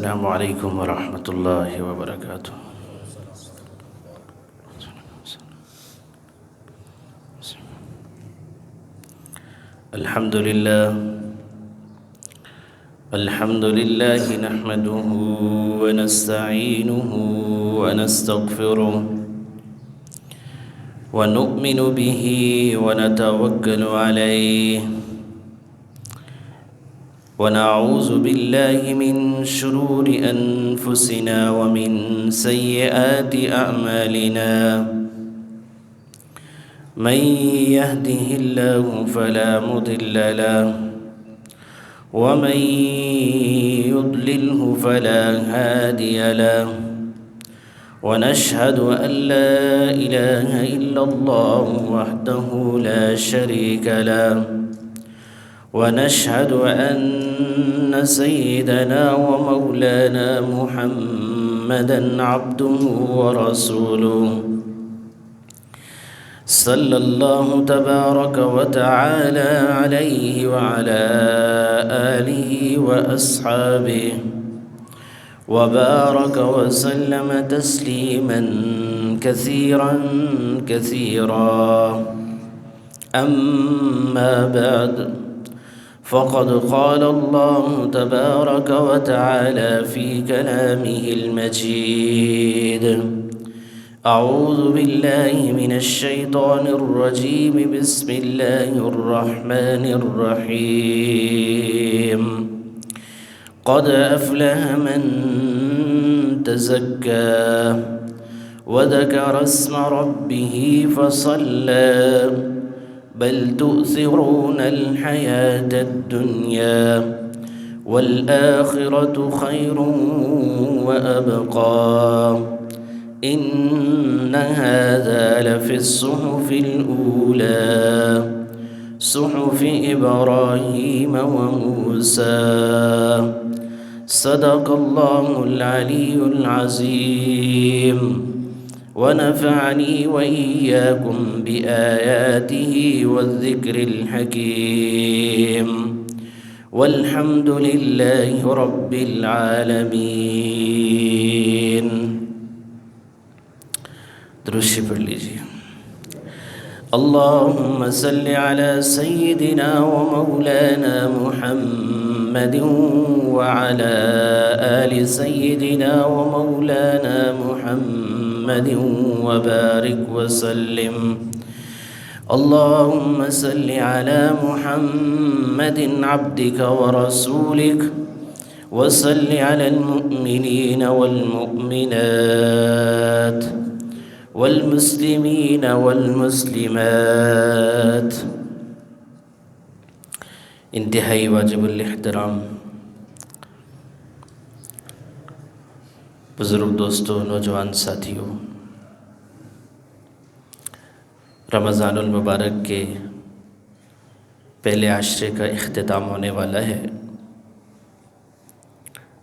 السلام علیکم ورحمۃ اللہ وبرکاتہ۔ الحمد للہ نحمده ونستعینه ونستغفره ونؤمن به ونتوکل علیہ ونعوذ بالله من شرور أنفسنا ومن سيئات أعمالنا من يهده الله فلا مضل له ومن يضلله فلا هادي له ونشهد أن لا إله إلا الله وحده لا شريك له ونشهد أن سيدنا ومولانا محمدًا عبده ورسوله صلى الله تبارك وتعالى عليه وعلى آله وأصحابه وبارك وسلم تسليمًا كثيرًا كثيرًا أما بعد فقد قال الله تبارك وتعالى في كلامه المجيد أعوذ بالله من الشيطان الرجيم بسم الله الرحمن الرحيم قد أفلح من تزكى وذكر اسم ربه فصلى بل تؤثرون الحياة الدنيا والآخرة خير وأبقى إن هذا لفي الصحف الأولى صحف إبراهيم وموسى صدق الله العلي العظيم ونفعني وإياكم بآياته والذكر الحكيم والحمد لله رب العالمين۔ درود پڑھ لیجیے۔ اللهم صل على سيدنا ومولانا محمد وعلى آل سيدنا ومولانا محمد وبارك وسلم۔ اللهم صل على محمد عبدك ورسولك وصل على المؤمنين والمؤمنات والمسلمين والمسلمات۔ انتہائی واجب الاحترام بزرگ دوستوں، نوجوان ساتھیوں، رمضان المبارک کے پہلے عشرے کا اختتام ہونے والا ہے۔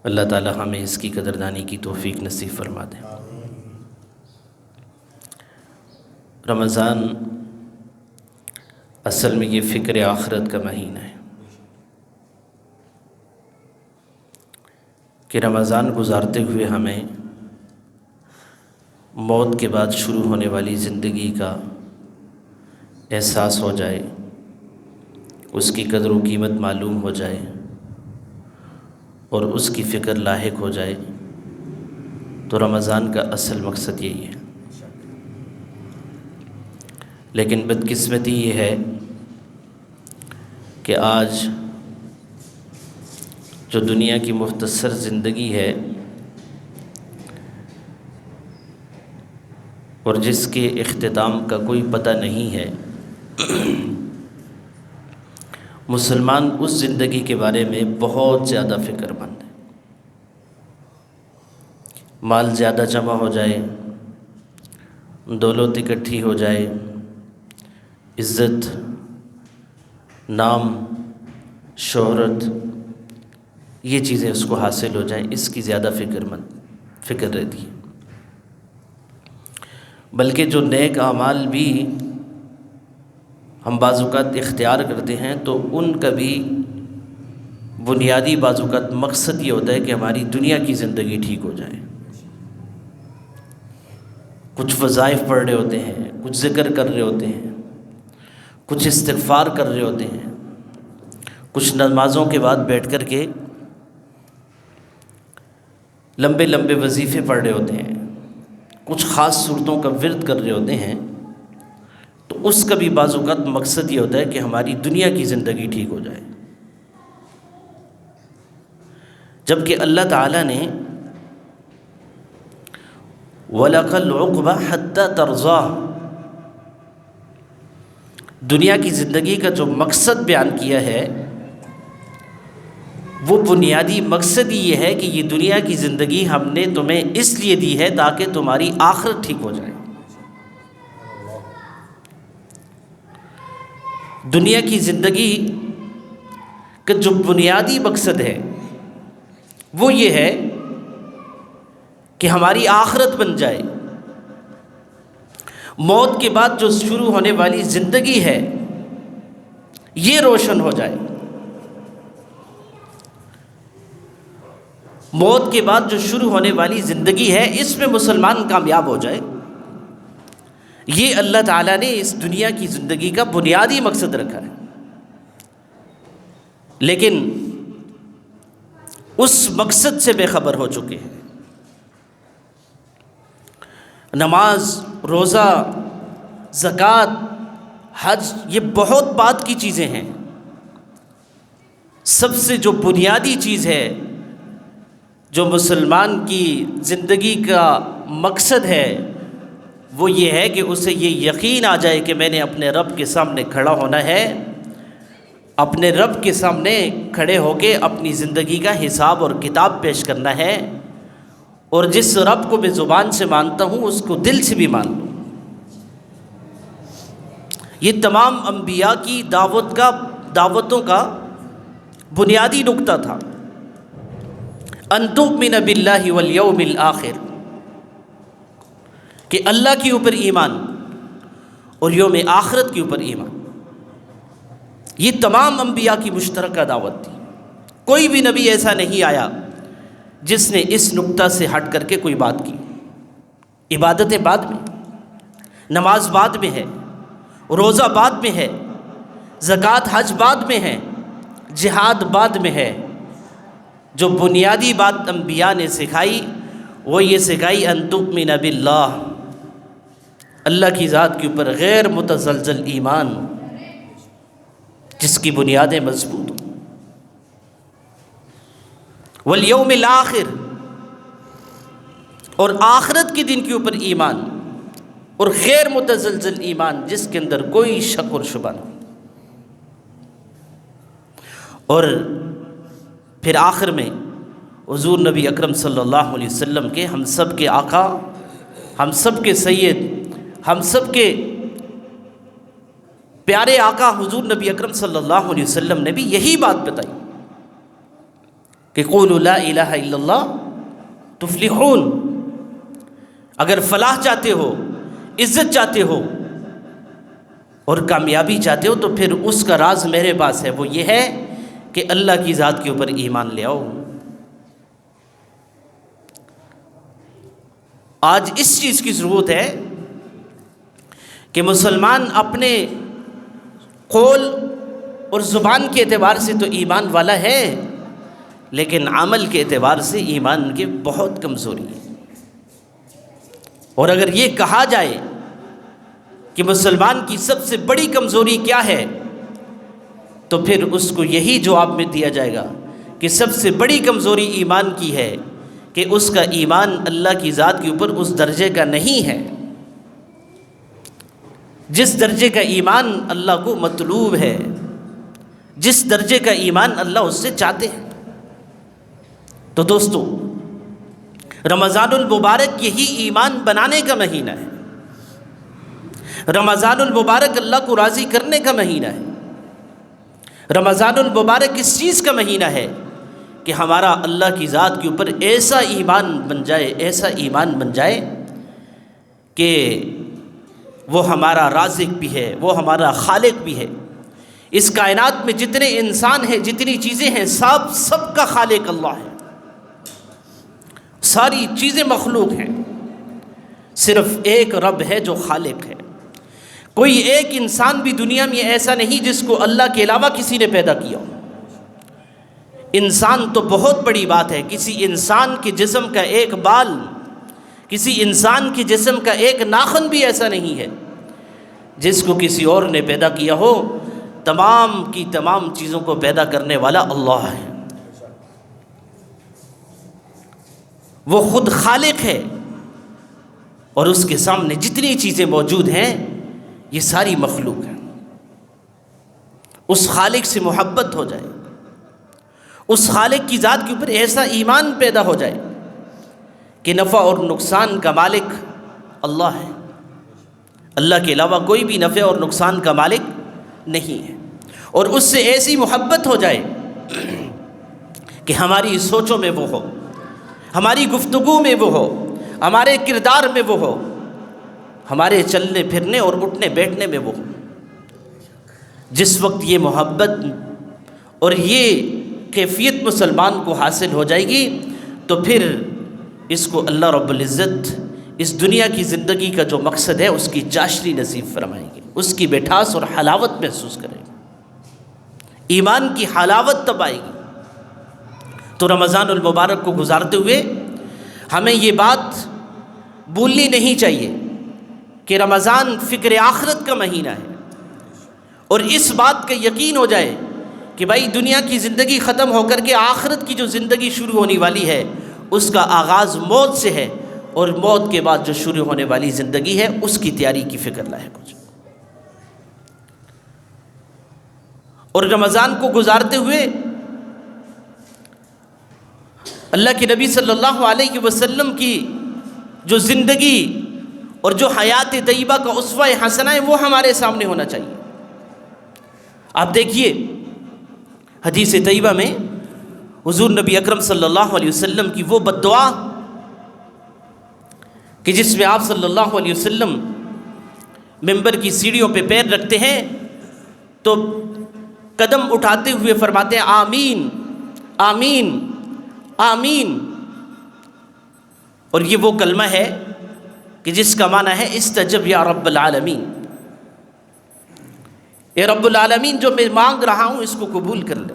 اللہ تعالی ہمیں اس کی قدردانی کی توفیق نصیب فرما دے۔ رمضان اصل میں یہ فکر آخرت کا مہینہ ہے کہ رمضان گزارتے ہوئے ہمیں موت کے بعد شروع ہونے والی زندگی کا احساس ہو جائے، اس کی قدر و قیمت معلوم ہو جائے اور اس کی فکر لاحق ہو جائے، تو رمضان کا اصل مقصد یہی ہے۔ لیکن بدقسمتی یہ ہے کہ آج جو دنیا کی مختصر زندگی ہے اور جس کے اختتام کا کوئی پتہ نہیں ہے، مسلمان اس زندگی کے بارے میں بہت زیادہ فکر مند ہے۔ مال زیادہ جمع ہو جائے، دولت اکٹھی ہو جائے، عزت، نام، شہرت، یہ چیزیں اس کو حاصل ہو جائیں، اس کی زیادہ فکر رہتی ہے۔ بلکہ جو نیک اعمال بھی ہم بعض اوقات اختیار کرتے ہیں تو ان کا بھی بنیادی بعض اوقات مقصد یہ ہوتا ہے کہ ہماری دنیا کی زندگی ٹھیک ہو جائے. کچھ وظائف پڑھ رہے ہوتے ہیں، کچھ ذکر کر رہے ہوتے ہیں، کچھ استغفار کر رہے ہوتے ہیں، کچھ نمازوں کے بعد بیٹھ کر کے لمبے لمبے وظیفے پڑھ رہے ہوتے ہیں، کچھ خاص صورتوں کا ورد کر رہے ہوتے ہیں. تو اس کا بھی بعض اوقات مقصد یہ ہوتا ہے کہ ہماری دنیا کی زندگی ٹھیک ہو جائے. جبکہ اللہ تعالیٰ نے وَلَكَ الْعُقْبَى حَتَّى تَرْضَىٰ دنیا کی زندگی کا جو مقصد بیان کیا ہے وہ بنیادی مقصد ہی یہ ہے کہ یہ دنیا کی زندگی ہم نے تمہیں اس لیے دی ہے تاکہ تمہاری آخرت ٹھیک ہو جائے. دنیا کی زندگی کا جو بنیادی مقصد ہے وہ یہ ہے کہ ہماری آخرت بن جائے. موت کے بعد جو شروع ہونے والی زندگی ہے یہ روشن ہو جائے. موت کے بعد جو شروع ہونے والی زندگی ہے اس میں مسلمان کامیاب ہو جائے. یہ اللہ تعالیٰ نے اس دنیا کی زندگی کا بنیادی مقصد رکھا ہے. لیکن اس مقصد سے بے خبر ہو چکے ہیں. نماز، روزہ، زکوٰۃ، حج یہ بہت بات کی چیزیں ہیں. سب سے جو بنیادی چیز ہے جو مسلمان کی زندگی کا مقصد ہے وہ یہ ہے کہ اسے یہ یقین آ جائے کہ میں نے اپنے رب کے سامنے کھڑا ہونا ہے، اپنے رب کے سامنے کھڑے ہو کے اپنی زندگی کا حساب اور کتاب پیش کرنا ہے، اور جس رب کو میں زبان سے مانتا ہوں اس کو دل سے بھی مان لوں. یہ تمام انبیاء کی دعوتوں کا بنیادی نقطہ تھا. ان تؤمن باللہ والیوم الآخر کہ اللہ کے اوپر ایمان اور یوم آخرت کے اوپر ایمان. یہ تمام انبیاء کی مشترکہ دعوت تھی. کوئی بھی نبی ایسا نہیں آیا جس نے اس نقطہ سے ہٹ کر کے کوئی بات کی. عبادتیں بعد میں، نماز بعد میں ہے، روزہ بعد میں ہے، زکوٰۃ حج بعد میں ہے، جہاد بعد میں ہے. جو بنیادی بات انبیاء نے سکھائی وہ یہ سکھائی ان تؤمن باللہ، اللہ کی ذات کے اوپر غیر متزلزل ایمان جس کی بنیادیں مضبوط ہوں. والیوم الآخر اور آخرت کے دن کے اوپر ایمان، اور غیر متزلزل ایمان جس کے اندر کوئی شک اور شبہ نہ. اور پھر آخر میں حضور نبی اکرم صلی اللہ علیہ وسلم کے ہم سب کے آقا، ہم سب کے سید، ہم سب کے پیارے آقا حضور نبی اکرم صلی اللہ علیہ وسلم نے بھی یہی بات بتائی کہ قولوا لا الہ الا اللہ تفلحون. اگر فلاح چاہتے ہو، عزت چاہتے ہو اور کامیابی چاہتے ہو تو پھر اس کا راز میرے پاس ہے. وہ یہ ہے کہ اللہ کی ذات کے اوپر ایمان لے آؤ. آج اس چیز کی ضرورت ہے کہ مسلمان اپنے قول اور زبان کے اعتبار سے تو ایمان والا ہے، لیکن عمل کے اعتبار سے ایمان کے بہت کمزوری ہے. اور اگر یہ کہا جائے کہ مسلمان کی سب سے بڑی کمزوری کیا ہے تو پھر اس کو یہی جواب میں دیا جائے گا کہ سب سے بڑی کمزوری ایمان کی ہے کہ اس کا ایمان اللہ کی ذات کے اوپر اس درجے کا نہیں ہے جس درجے کا ایمان اللہ کو مطلوب ہے، جس درجے کا ایمان اللہ اس سے چاہتے ہیں. تو دوستو، رمضان المبارک یہی ایمان بنانے کا مہینہ ہے. رمضان المبارک اللہ کو راضی کرنے کا مہینہ ہے. رمضان المبارک اس چیز کا مہینہ ہے کہ ہمارا اللہ کی ذات کے اوپر ایسا ایمان بن جائے، ایسا ایمان بن جائے کہ وہ ہمارا رازق بھی ہے، وہ ہمارا خالق بھی ہے. اس کائنات میں جتنے انسان ہیں، جتنی چیزیں ہیں، سب کا خالق اللہ ہے۔ ساری چیزیں مخلوق ہیں، صرف ایک رب ہے جو خالق ہے۔ کوئی ایک انسان بھی دنیا میں ایسا نہیں جس کو اللہ کے علاوہ کسی نے پیدا کیا ہو۔ انسان تو بہت بڑی بات ہے، کسی انسان کے جسم کا ایک بال، کسی انسان کے جسم کا ایک ناخن بھی ایسا نہیں ہے جس کو کسی اور نے پیدا کیا ہو۔ تمام کی تمام چیزوں کو پیدا کرنے والا اللہ ہے، وہ خود خالق ہے، اور اس کے سامنے جتنی چیزیں موجود ہیں یہ ساری مخلوق ہیں۔ اس خالق سے محبت ہو جائے، اس خالق کی ذات کے اوپر ایسا ایمان پیدا ہو جائے کہ نفع اور نقصان کا مالک اللہ ہے، اللہ کے علاوہ کوئی بھی نفع اور نقصان کا مالک نہیں ہے، اور اس سے ایسی محبت ہو جائے کہ ہماری سوچوں میں وہ ہو، ہماری گفتگو میں وہ ہو، ہمارے کردار میں وہ ہو، ہمارے چلنے پھرنے اور اٹھنے بیٹھنے میں وہ ہو۔ جس وقت یہ محبت اور یہ کیفیت مسلمان کو حاصل ہو جائے گی تو پھر اس کو اللہ رب العزت اس دنیا کی زندگی کا جو مقصد ہے اس کی چاشنی نصیب فرمائیں گے، اس کی مٹھاس اور حلاوت محسوس کریں گے، ایمان کی حلاوت تب آئے گی۔ تو رمضان المبارک کو گزارتے ہوئے ہمیں یہ بات بھولنی نہیں چاہیے کہ رمضان فکر آخرت کا مہینہ ہے، اور اس بات کا یقین ہو جائے کہ بھائی دنیا کی زندگی ختم ہو کر کے آخرت کی جو زندگی شروع ہونے والی ہے اس کا آغاز موت سے ہے، اور موت کے بعد جو شروع ہونے والی زندگی ہے اس کی تیاری کی فکر لاحق ہو جائے۔ اور رمضان کو گزارتے ہوئے اللہ کے نبی صلی اللہ علیہ وسلم کی جو زندگی اور جو حیات طیبہ کا اسوہ حسنہ ہے وہ ہمارے سامنے ہونا چاہیے۔ آپ دیکھیے حدیث طیبہ میں حضور نبی اکرم صلی اللہ علیہ وسلم کی وہ بد دعا کہ جس میں آپ صلی اللہ علیہ وسلم منبر کی سیڑھیوں پہ پیر رکھتے ہیں تو قدم اٹھاتے ہوئے فرماتے ہیں آمین آمین آمین، اور یہ وہ کلمہ ہے کہ جس کا معنی ہے استجب یا رب العالمین، اے رب العالمین جو میں مانگ رہا ہوں اس کو قبول کر لے۔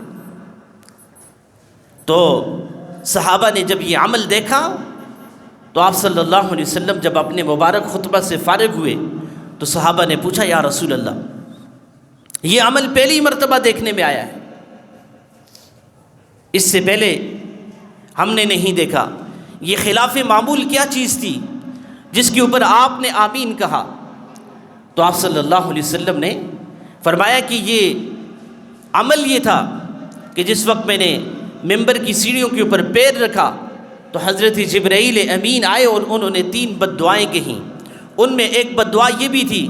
تو صحابہ نے جب یہ عمل دیکھا تو آپ صلی اللہ علیہ وسلم جب اپنے مبارک خطبہ سے فارغ ہوئے تو صحابہ نے پوچھا یا رسول اللہ یہ عمل پہلی مرتبہ دیکھنے میں آیا ہے، اس سے پہلے ہم نے نہیں دیکھا، یہ خلاف معمول کیا چیز تھی جس کے اوپر آپ نے آمین کہا؟ تو آپ صلی اللہ علیہ وسلم نے فرمایا کہ یہ عمل یہ تھا کہ جس وقت میں نے منبر کی سیڑھیوں کے اوپر پیر رکھا تو حضرت جبرائیل امین آئے اور انہوں نے 3 بد دعائیں کہیں۔ ان میں ایک بد دعا یہ بھی تھی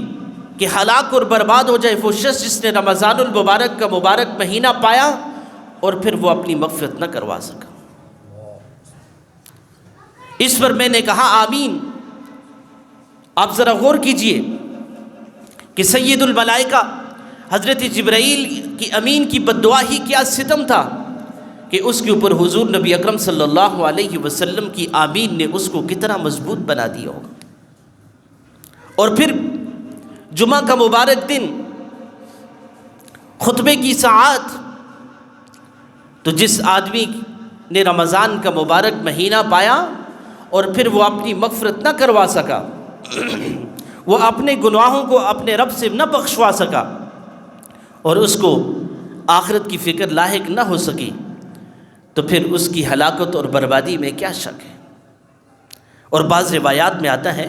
کہ ہلاک اور برباد ہو جائے وہ شخص جس نے رمضان المبارک کا مبارک مہینہ پایا اور پھر وہ اپنی مغفرت نہ کروا سکا۔ اس پر میں نے کہا آمین۔ آپ ذرا غور کیجئے کہ سید الملائکہ حضرت جبرائیل کی امین کی بد دعا ہی کیا ستم تھا کہ اس کے اوپر حضور نبی اکرم صلی اللہ علیہ وسلم کی آمین نے اس کو کتنا مضبوط بنا دیا ہوگا۔ اور پھر جمعہ کا مبارک دن خطبے کی ساعت، تو جس آدمی نے رمضان کا مبارک مہینہ پایا اور پھر وہ اپنی مغفرت نہ کروا سکا، وہ اپنے گناہوں کو اپنے رب سے نہ بخشوا سکا اور اس کو آخرت کی فکر لاحق نہ ہو سکی، تو پھر اس کی ہلاکت اور بربادی میں کیا شک ہے۔ اور بعض روایات میں آتا ہے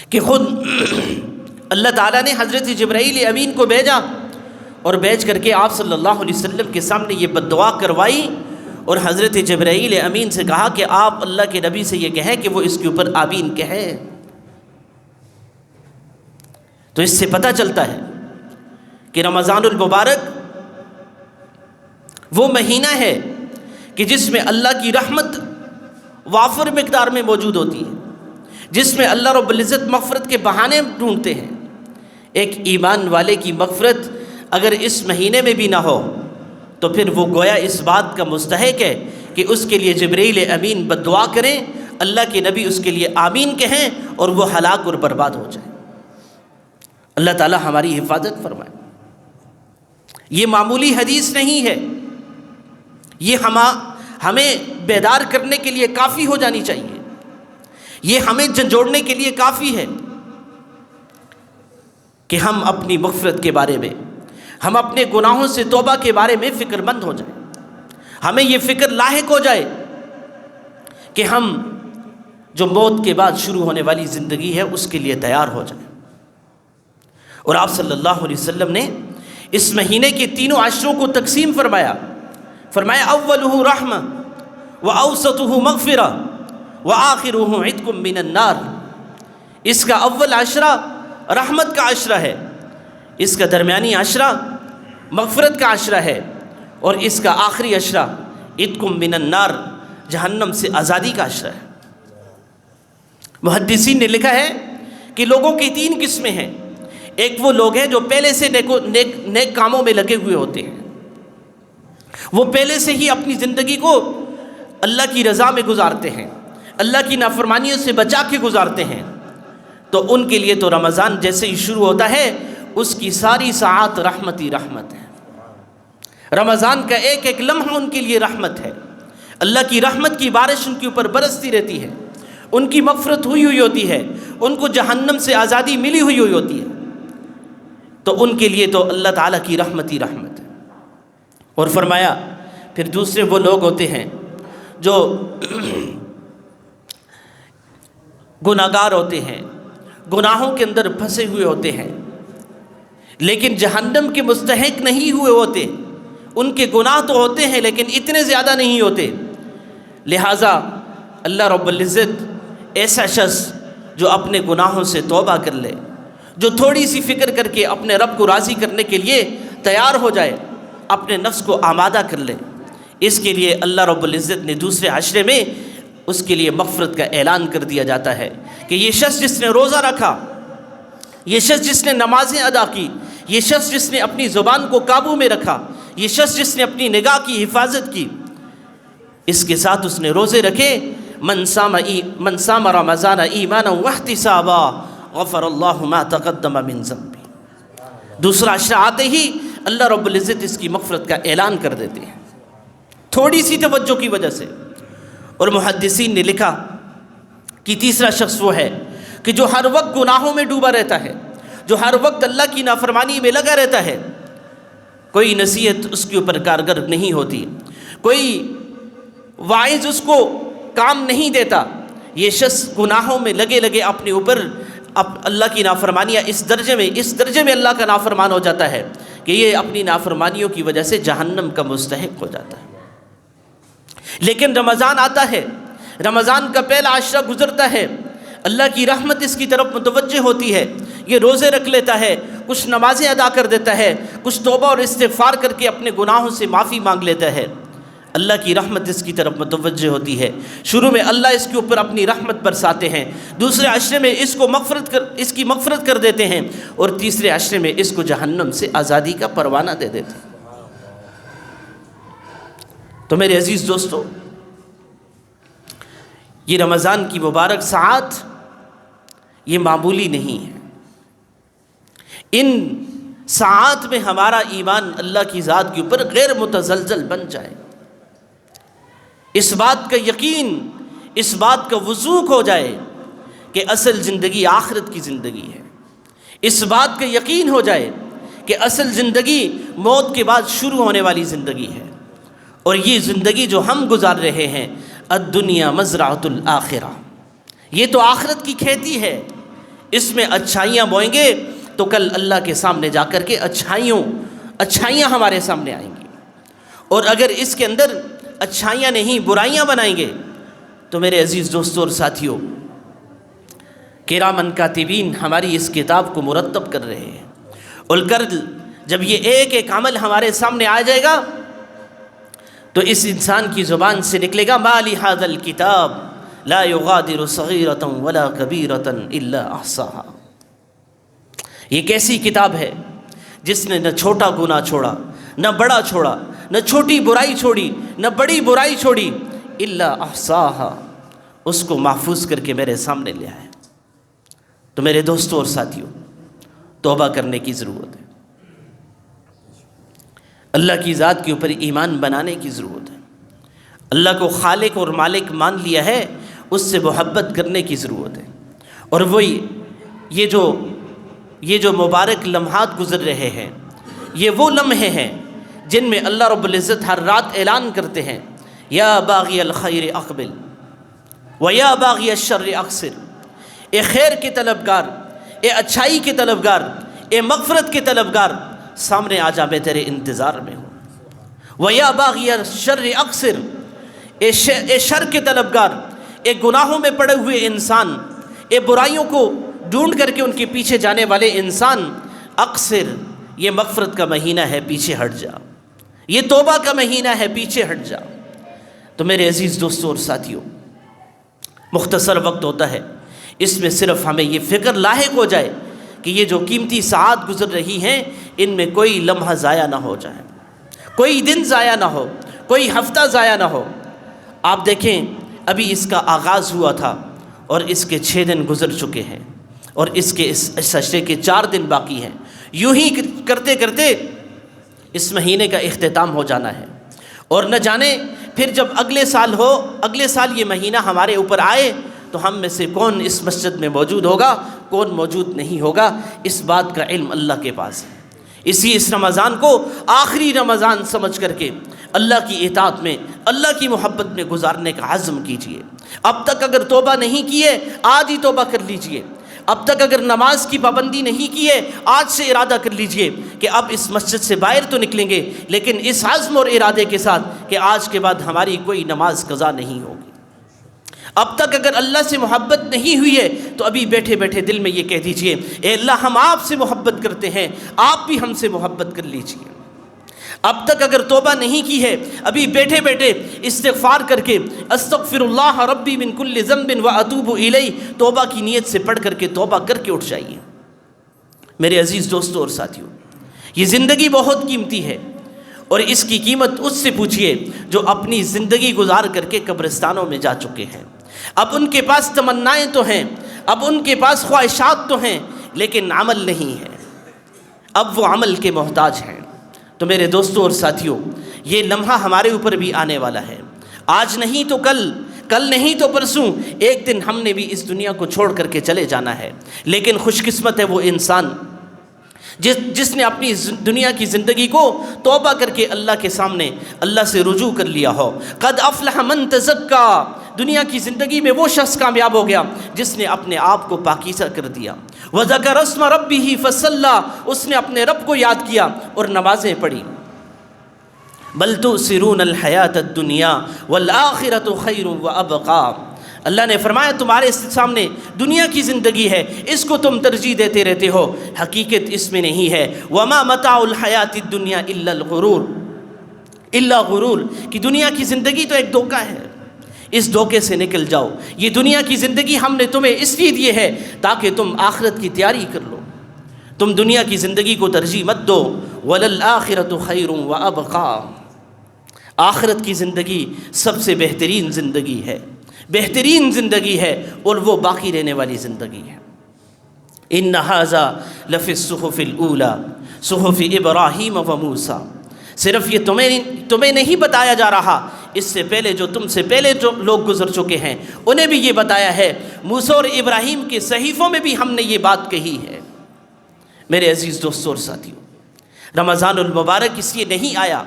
کہ خود اللہ تعالیٰ نے حضرت جبرائیل امین کو بھیجا اور بھیج کر کے آپ صلی اللہ علیہ وسلم کے سامنے یہ بد دعا کروائی، اور حضرت جبرائیل امین سے کہا کہ آپ اللہ کے نبی سے یہ کہیں کہ وہ اس کے اوپر آمین کہے۔ تو اس سے پتہ چلتا ہے کہ رمضان المبارک وہ مہینہ ہے کہ جس میں اللہ کی رحمت وافر مقدار میں موجود ہوتی ہے، جس میں اللہ رب العزت مغفرت کے بہانے ڈھونڈتے ہیں۔ ایک ایمان والے کی مغفرت اگر اس مہینے میں بھی نہ ہو تو پھر وہ گویا اس بات کا مستحق ہے کہ اس کے لیے جبرائیل امین بد دعا کریں، اللہ کے نبی اس کے لیے آمین کہیں اور وہ ہلاک اور برباد ہو جائے۔ اللہ تعالی ہماری حفاظت فرمائے۔ یہ معمولی حدیث نہیں ہے، یہ ہمیں بیدار کرنے کے لیے کافی ہو جانی چاہیے، یہ ہمیں جھنجھوڑنے کے لیے کافی ہے کہ ہم اپنی مغفرت کے بارے میں، ہم اپنے گناہوں سے توبہ کے بارے میں فکر مند ہو جائیں، ہمیں یہ فکر لاحق ہو جائے کہ ہم جو موت کے بعد شروع ہونے والی زندگی ہے اس کے لیے تیار ہو جائیں۔ اور آپ صلی اللہ علیہ وسلم نے اس مہینے کے تینوں عشروں کو تقسیم فرمایا اولہ رحمہ واوسطہ مغفرہ وآخرہ عتق من النار۔ اس کا اول عشرہ رحمت کا عشرہ ہے، اس کا درمیانی عشرہ مغفرت کا عشرہ ہے، اور اس کا آخری عشرہ عتق من النار، جہنم سے آزادی کا عشرہ ہے۔ محدثین نے لکھا ہے کہ لوگوں کی تین قسمیں ہیں۔ ایک وہ لوگ ہیں جو پہلے سے نیک کاموں میں لگے ہوئے ہوتے ہیں، وہ پہلے سے ہی اپنی زندگی کو اللہ کی رضا میں گزارتے ہیں، اللہ کی نافرمانیوں سے بچا کے گزارتے ہیں، تو ان کے لیے تو رمضان جیسے ہی شروع ہوتا ہے اس کی ساری ساعات رحمت ہی رحمت ہے۔ رمضان کا ایک ایک لمحہ ان کے لیے رحمت ہے، اللہ کی رحمت کی بارش ان کے اوپر برستی رہتی ہے، ان کی مغفرت ہوئی ہوتی ہے، ان کو جہنم سے آزادی ملی ہوئی ہوتی ہے، تو ان کے لیے تو اللہ تعالیٰ کی رحمت ہی رحمت ہے۔ اور فرمایا پھر دوسرے وہ لوگ ہوتے ہیں جو گناہگار ہوتے ہیں، گناہوں کے اندر پھنسے ہوئے ہوتے ہیں، لیکن جہنم کے مستحق نہیں ہوئے ہوتے، ان کے گناہ تو ہوتے ہیں لیکن اتنے زیادہ نہیں ہوتے، لہٰذا اللہ رب العزت ایسا شخص جو اپنے گناہوں سے توبہ کر لے، جو تھوڑی سی فکر کر کے اپنے رب کو راضی کرنے کے لیے تیار ہو جائے، اپنے نفس کو آمادہ کر لے، اس کے لیے اللہ رب العزت نے دوسرے عشرے میں اس کے لیے مغفرت کا اعلان کر دیا جاتا ہے کہ یہ شخص جس نے روزہ رکھا، یہ شخص جس نے نمازیں ادا کی، یہ شخص جس نے اپنی زبان کو قابو میں رکھا، یہ شخص جس نے اپنی نگاہ کی حفاظت کی، اس کے ساتھ اس نے روزے رکھے، من صام رمضان ایمانا واحتسابا غفر اللہ ما تقدم من ذنبہ۔ دوسرا عشرہ آتے ہی اللہ رب العزت اس کی مغفرت کا اعلان کر دیتے ہیں، تھوڑی سی توجہ کی وجہ سے۔ اور محدثین نے لکھا کہ تیسرا شخص وہ ہے کہ جو ہر وقت گناہوں میں ڈوبا رہتا ہے، جو ہر وقت اللہ کی نافرمانی میں لگا رہتا ہے، کوئی نصیحت اس کے اوپر کارگر نہیں ہوتی، کوئی واعظ اس کو کام نہیں دیتا، یہ شخص گناہوں میں لگے اپنے اوپر اللہ کی نافرمانیاں اس درجے میں اللہ کا نافرمان ہو جاتا ہے کہ یہ اپنی نافرمانیوں کی وجہ سے جہنم کا مستحق ہو جاتا ہے۔ لیکن رمضان آتا ہے، رمضان کا پہلا عشرہ گزرتا ہے، اللہ کی رحمت اس کی طرف متوجہ ہوتی ہے، یہ روزے رکھ لیتا ہے، کچھ نمازیں ادا کر دیتا ہے، کچھ توبہ اور استغفار کر کے اپنے گناہوں سے معافی مانگ لیتا ہے، اللہ کی رحمت اس کی طرف متوجہ ہوتی ہے۔ شروع میں اللہ اس کے اوپر اپنی رحمت برساتے ہیں، دوسرے عشرے میں اس کی مغفرت کر دیتے ہیں، اور تیسرے عشرے میں اس کو جہنم سے آزادی کا پروانہ دے دیتے ہیں۔ تو میرے عزیز دوستو، یہ رمضان کی مبارک ساعات یہ معمولی نہیں ہے، ان ساعات میں ہمارا ایمان اللہ کی ذات کے اوپر غیر متزلزل بن جائے، اس بات کا یقین، اس بات کا وثوق ہو جائے کہ اصل زندگی آخرت کی زندگی ہے، اس بات کا یقین ہو جائے کہ اصل زندگی موت کے بعد شروع ہونے والی زندگی ہے، اور یہ زندگی جو ہم گزار رہے ہیں الدنیا مزرعۃ الآخرہ، یہ تو آخرت کی کھیتی ہے، اس میں اچھائیاں بوئیں گے تو کل اللہ کے سامنے جا کر کے اچھائیاں ہمارے سامنے آئیں گی، اور اگر اس کے اندر اچھائیاں نہیں برائیاں بنائیں گے تو میرے عزیز دوستوں اور ساتھیوں، کرامن کاتبین ہماری اس کتاب کو مرتب کر رہے ہیں، اور کل جب یہ ایک ایک عمل ہمارے سامنے آ جائے گا تو اس انسان کی زبان سے نکلے گا ما لہذا الکتاب لا یغادر صغیرۃ ولا کبیرۃ الا احصاها۔ یہ کیسی کتاب ہے جس نے نہ چھوٹا گناہ چھوڑا نہ بڑا چھوڑا، نہ چھوٹی برائی چھوڑی نہ بڑی برائی چھوڑی، الا احصاہا، اس کو محفوظ کر کے میرے سامنے لے آئے۔ تو میرے دوستوں اور ساتھیوں، توبہ کرنے کی ضرورت ہے، اللہ کی ذات کے اوپر ایمان بنانے کی ضرورت ہے، اللہ کو خالق اور مالک مان لیا ہے، اس سے محبت کرنے کی ضرورت ہے۔ اور وہی یہ جو مبارک لمحات گزر رہے ہیں، یہ وہ لمحے ہیں جن میں اللہ رب العزت ہر رات اعلان کرتے ہیں، یا باغی الخیر اقبل و یا باغی الشر اقصر، اے خیر کے طلبگار، اے اچھائی کے طلبگار، اے مغفرت کے طلبگار، سامنے آ جا، میں تیرے انتظار میں ہوں۔ و یا باغی الشر اقصر، اے شر کے طلبگار، اے گناہوں میں پڑے ہوئے انسان، اے برائیوں کو ڈھونڈ کر کے ان کے پیچھے جانے والے انسان، اقصر، یہ مغفرت کا مہینہ ہے، پیچھے ہٹ جا، یہ توبہ کا مہینہ ہے، پیچھے ہٹ جا۔ تو میرے عزیز دوستوں اور ساتھیوں، مختصر وقت ہوتا ہے، اس میں صرف ہمیں یہ فکر لاحق ہو جائے کہ یہ جو قیمتی ساعات گزر رہی ہیں، ان میں کوئی لمحہ ضائع نہ ہو جائے، کوئی دن ضائع نہ ہو، کوئی ہفتہ ضائع نہ ہو۔ آپ دیکھیں، ابھی اس کا آغاز ہوا تھا اور اس کے 6 دن گزر چکے ہیں، اور اس اشرے کے 4 دن باقی ہیں۔ یوں ہی کرتے کرتے اس مہینے کا اختتام ہو جانا ہے، اور نہ جانے پھر جب اگلے سال یہ مہینہ ہمارے اوپر آئے تو ہم میں سے کون اس مسجد میں موجود ہوگا، کون موجود نہیں ہوگا، اس بات کا علم اللہ کے پاس ہے۔ اس رمضان کو آخری رمضان سمجھ کر کے اللہ کی اطاعت میں، اللہ کی محبت میں گزارنے کا عزم کیجئے۔ اب تک اگر توبہ نہیں کی ہے، آج ہی توبہ کر لیجئے۔ اب تک اگر نماز کی پابندی نہیں کی ہے، آج سے ارادہ کر لیجئے کہ اب اس مسجد سے باہر تو نکلیں گے، لیکن اس عزم اور ارادے کے ساتھ کہ آج کے بعد ہماری کوئی نماز قضا نہیں ہوگی۔ اب تک اگر اللہ سے محبت نہیں ہوئی ہے تو ابھی بیٹھے بیٹھے دل میں یہ کہہ دیجئے، اے اللہ، ہم آپ سے محبت کرتے ہیں، آپ بھی ہم سے محبت کر لیجئے۔ اب تک اگر توبہ نہیں کی ہے، ابھی بیٹھے بیٹھے استغفار کر کے استغفر اللہ ربی من کل ذنب واتوب الیہ، توبہ کی نیت سے پڑھ کر کے توبہ کر کے اٹھ جائیے۔ میرے عزیز دوستوں اور ساتھیوں، یہ زندگی بہت قیمتی ہے، اور اس کی قیمت اس سے پوچھئے جو اپنی زندگی گزار کر کے قبرستانوں میں جا چکے ہیں۔ اب ان کے پاس تمنائیں تو ہیں، اب ان کے پاس خواہشات تو ہیں، لیکن عمل نہیں ہے، اب وہ عمل کے محتاج ہیں۔ تو میرے دوستوں اور ساتھیوں، یہ لمحہ ہمارے اوپر بھی آنے والا ہے، آج نہیں تو کل، کل نہیں تو پرسوں، ایک دن ہم نے بھی اس دنیا کو چھوڑ کر کے چلے جانا ہے۔ لیکن خوش قسمت ہے وہ انسان جس نے اپنی دنیا کی زندگی کو توبہ کر کے اللہ کے سامنے اللہ سے رجوع کر لیا ہو۔ قد افلح من تزکا، دنیا کی زندگی میں وہ شخص کامیاب ہو گیا جس نے اپنے آپ کو پاکیزہ کر دیا۔ وذکر اسم ربہ فصلی، اس نے اپنے رب کو یاد کیا اور نمازیں پڑھی۔ بل تؤثرون الحیاۃ الدنیا والآخرۃ خیر وابقی، اللہ نے فرمایا تمہارے سامنے دنیا کی زندگی ہے، اس کو تم ترجیح دیتے رہتے ہو، حقیقت اس میں نہیں ہے۔ وما متاع الحیاۃ الدنیا الا الغرور، الا غرور، کہ دنیا کی زندگی تو ایک دھوکہ ہے، اس دھوکے سے نکل جاؤ۔ یہ دنیا کی زندگی ہم نے تمہیں اس لیے دی ہے تاکہ تم آخرت کی تیاری کر لو، تم دنیا کی زندگی کو ترجیح مت دو۔ وللآخرۃ خیر وابقی، آخرت کی زندگی سب سے بہترین زندگی ہے، بہترین زندگی ہے، اور وہ باقی رہنے والی زندگی ہے۔ ان ھذا لفی الصحف الاولی صحف ابراہیم و موسیٰ، صرف یہ تمہیں نہیں بتایا جا رہا، اس سے پہلے جو تم سے پہلے جو لوگ گزر چکے ہیں انہیں بھی یہ بتایا ہے، موسیٰ اور ابراہیم کے صحیفوں میں بھی ہم نے یہ بات کہی ہے۔ میرے عزیز دوستوں اور ساتھیوں، رمضان المبارک اس لیے نہیں آیا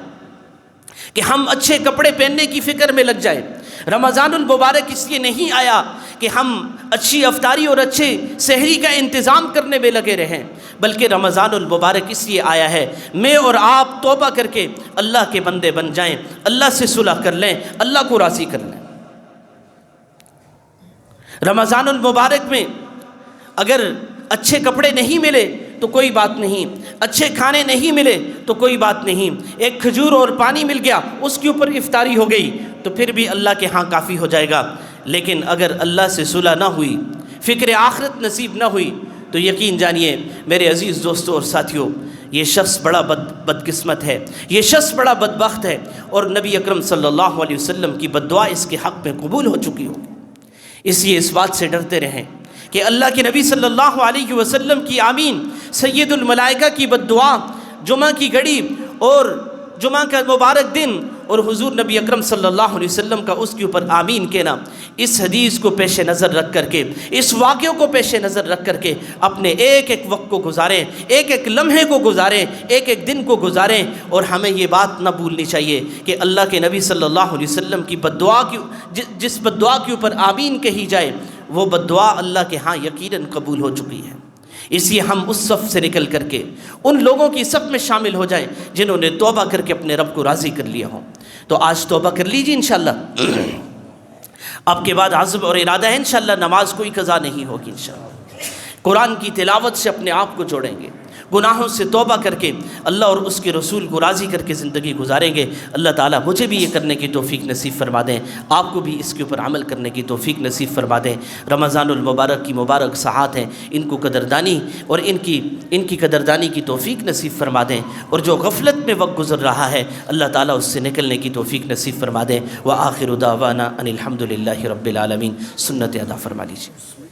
کہ ہم اچھے کپڑے پہننے کی فکر میں لگ جائیں، رمضان المبارک اس لیے نہیں آیا کہ ہم اچھی افطاری اور اچھے سحری کا انتظام کرنے میں لگے رہیں، بلکہ رمضان المبارک اس لیے آیا ہے میں اور آپ توبہ کر کے اللہ کے بندے بن جائیں، اللہ سے صلح کر لیں، اللہ کو راضی کر لیں۔ رمضان المبارک میں اگر اچھے کپڑے نہیں ملے تو کوئی بات نہیں، اچھے کھانے نہیں ملے تو کوئی بات نہیں، ایک کھجور اور پانی مل گیا، اس کے اوپر افطاری ہو گئی تو پھر بھی اللہ کے ہاں کافی ہو جائے گا۔ لیکن اگر اللہ سے صلح نہ ہوئی، فکر آخرت نصیب نہ ہوئی، تو یقین جانیے میرے عزیز دوستوں اور ساتھیوں، یہ شخص بڑا بدقسمت ہے، یہ شخص بڑا بدبخت ہے، اور نبی اکرم صلی اللہ علیہ وسلم کی بد دعا اس کے حق میں قبول ہو چکی ہوگی۔ اس لیے اس بات سے ڈرتے رہیں کہ اللہ کے نبی صلی اللہ علیہ وسلم کی آمین، سید الملائکہ کی بد دعا، جمعہ کی گھڑی اور جمعہ کا مبارک دن، اور حضور نبی اکرم صلی اللہ علیہ وسلم کا اس کے اوپر آمین کہنا، اس حدیث کو پیش نظر رکھ کر کے، اس واقعوں کو پیش نظر رکھ کر کے اپنے ایک ایک وقت کو گزاریں، ایک ایک لمحے کو گزاریں، ایک ایک دن کو گزاریں، اور ہمیں یہ بات نہ بھولنی چاہیے کہ اللہ کے نبی صلی اللہ علیہ وسلم کی بد دعا کی، جس بد دعا کے اوپر آمین کہی جائے وہ بد دعا اللہ کے ہاں یقیناً قبول ہو چکی ہے۔ اس لیے ہم اس صف سے نکل کر کے ان لوگوں کی صف میں شامل ہو جائیں جنہوں نے توبہ کر کے اپنے رب کو راضی کر لیا ہو۔ تو آج توبہ کر لیجیے انشاءاللہ، اب کے بعد عزم اور ارادہ ہے انشاءاللہ نماز کوئی قضا نہیں ہوگی انشاءاللہ، قرآن کی تلاوت سے اپنے آپ کو جوڑیں گے، گناہوں سے توبہ کر کے اللہ اور اس کے رسول کو راضی کر کے زندگی گزاریں گے۔ اللہ تعالیٰ مجھے بھی یہ کرنے کی توفیق نصیب فرما دیں، آپ کو بھی اس کے اوپر عمل کرنے کی توفیق نصیب فرما دیں۔ رمضان المبارک کی مبارک ساعات ہیں، ان کو قدردانی اور ان کی قدردانی کی توفیق نصیب فرما دیں، اور جو غفلت میں وقت گزر رہا ہے اللہ تعالیٰ اس سے نکلنے کی توفیق نصیب فرما دیں۔ وآخر دعوانا ان الحمد للہ رب العالمین۔ سنت ادا فرما لیجیے۔